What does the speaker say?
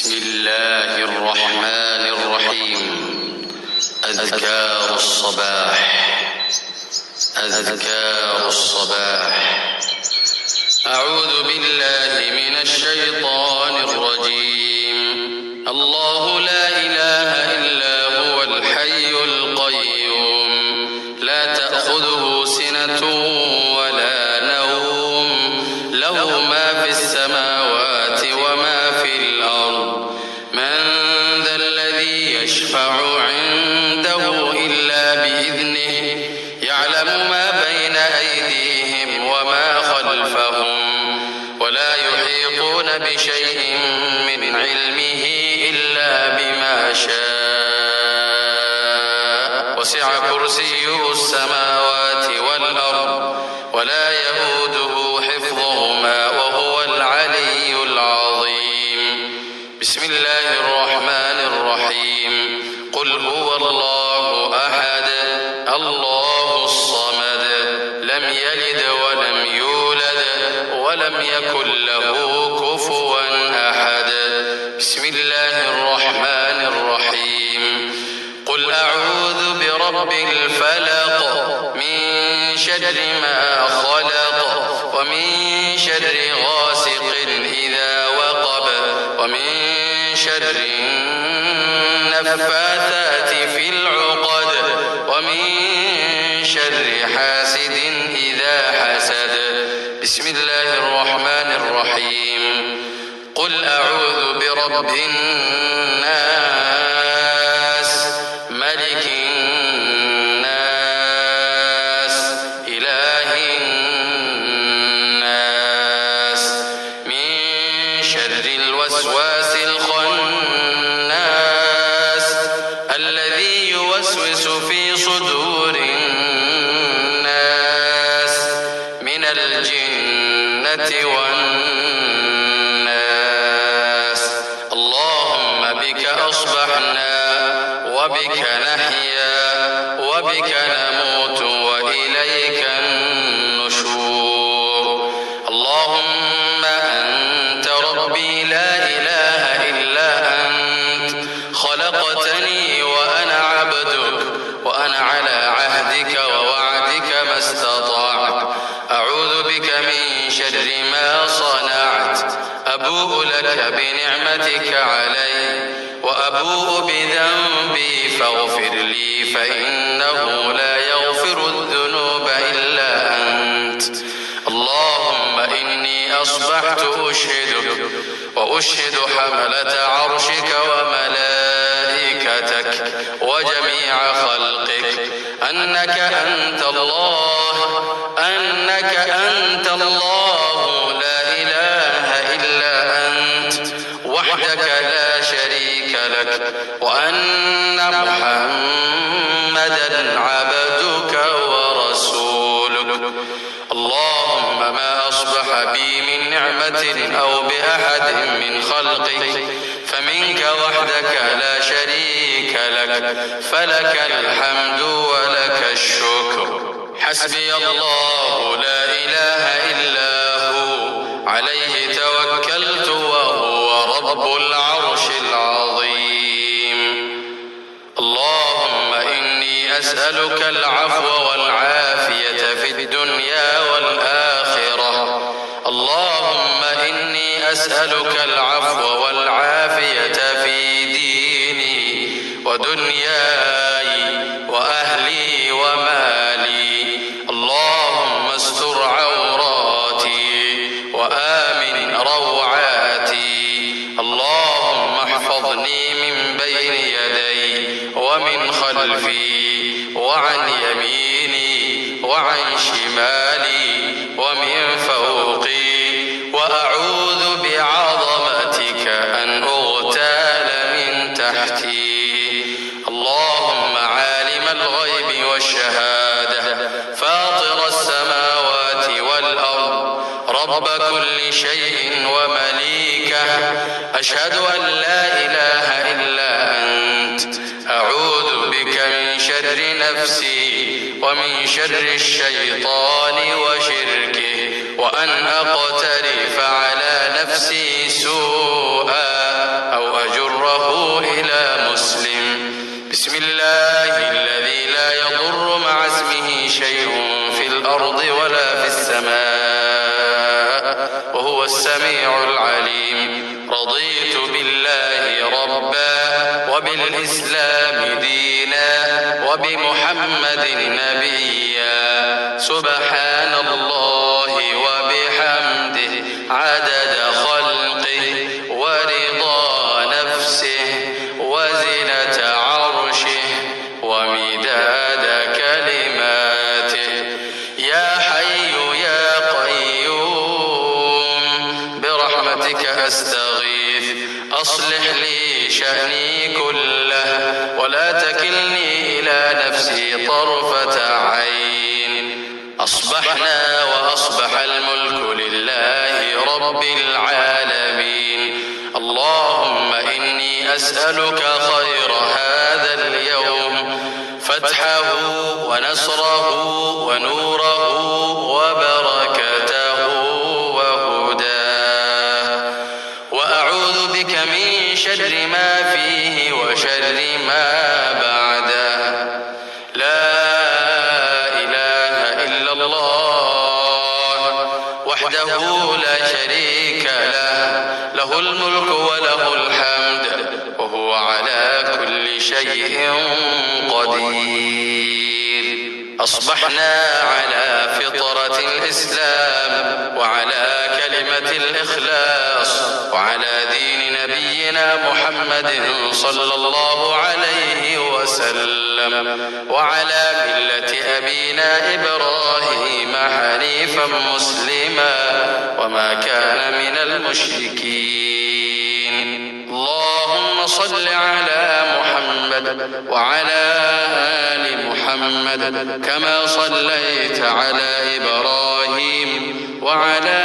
بسم الله الرحمن الرحيم. أذكار الصباح. أذكار الصباح. أعوذ بالله من الشيطان الرجيم. الله لا إله إلا هو الحي القيوم لا تأخذه سنة ولا نوم له ما في السماوات وما في الأرض من ذا الذي يشفع عنده إلا بإذنه يعلم ما بين أيديهم وما خلفهم ولا يحيطون بشيء من علمه إلا بما شاء وسع كرسيه السماوات والأرض ولا يئوده حفظهما وهو العلي العظيم. بسم الله الرحمن الرحيم. قل هو الله أحد الله الصمد لم يلد ولم يولد ولم يكن له كفوا أحد. بسم الله الرحمن الرحيم. قل أعوذ برب الفلق من شر ما خلق ومن شر غاسق إذا وقب ومن شر النفاثات في العقد ومن شر حاسد إذا حسد. بسم الله الرحمن الرحيم. قل أعوذ برب الناس ملك الناس إله الناس من شر الوسواس الخناس الذي يوسوس في صدور الناس من الجنة والناس. اللهم بك أصبحنا وبك نحيا وبك نموت وإليك النشور. اللهم أنت ربي لا إله إلا أنت خلقتني وأنا عبدك وأنا على عهدك ووعدك ما استطعت. أعوذ بك من شر ما صنعت. أبوء لك بنعمتك علي وأبوء بذنبي فاغفر لي فإنه لا يغفر الذنوب إلا أنت. اللهم إني أصبحت أشهدك وأشهد حملة عرشك وملائكتك وجميع خلقك أنك أنت الله لا إله إلا أنت وحدك لا شريك لك وأن محمدا عبدك ورسولك. اللهم ما أصبح بي من نعمة أو بأحد من خلقك فمنك وحدك لا شريك لك فلك الحمد ولك الشكر. حسبي الله لا إله إلا هو عليه توكلت وهو رب العرش العظيم. اللهم إني أسألك العفو والعافية في الدنيا والآخرة. اللهم إني أسألك العفو والعافية في ديني ودنياي وأهلي ومالي. اللهم استر عوراتي وآمن روعاتي. اللهم احفظني من بين يدي ومن خلفي وعن يميني وعن شمالي ومن فوقي وأعوذ بعظمتك أن أغتال من تحتي. اللهم عالم الغيب والشهادة فاطر السماوات والأرض رب كل شيء ومليكه أشهد أن لا إله إلا أنت. أعوذ بك من شر نفسي ومن شر الشيطان وشركه وأن أقترف على نفسي سوءا أو بسم الله الذي لا يضر مع اسمه شيء في الأرض ولا في السماء وهو السميع العليم. رضيت بالله ربا وبالإسلام دينا وبمحمد نبيا. سبحان الله وبحمده عدد خلقه ورضا نفسه وزنة عرشه ومداد كلماته. يا حي يا قيوم برحمتك أستغيث أصلح لي شأني كله ولا تكلني إلى نفسي طرفة عين. أصبحنا وأصبح الملك لله رب العالمين. اللهم إني أسألك خير هذا اليوم، فتحه ونصره ونوره وبركته وهداه، وأعوذ بك من شر ما فيه وشر ما بعده. لا إله إلا الله وحده لا شريك له، له الملك وله الحمد وهو على كل شيء قدير. أصبحنا على فطرة الإسلام وعلى كلمة الإخلاص وعلى دين نبينا محمد صلى الله عليه وسلم وعلى ملة أبينا إبراهيم حنيفا مسلما وما كان من المشركين. اللهم صل على محمد وعلى آل محمد كما صليت على إبراهيم وعلى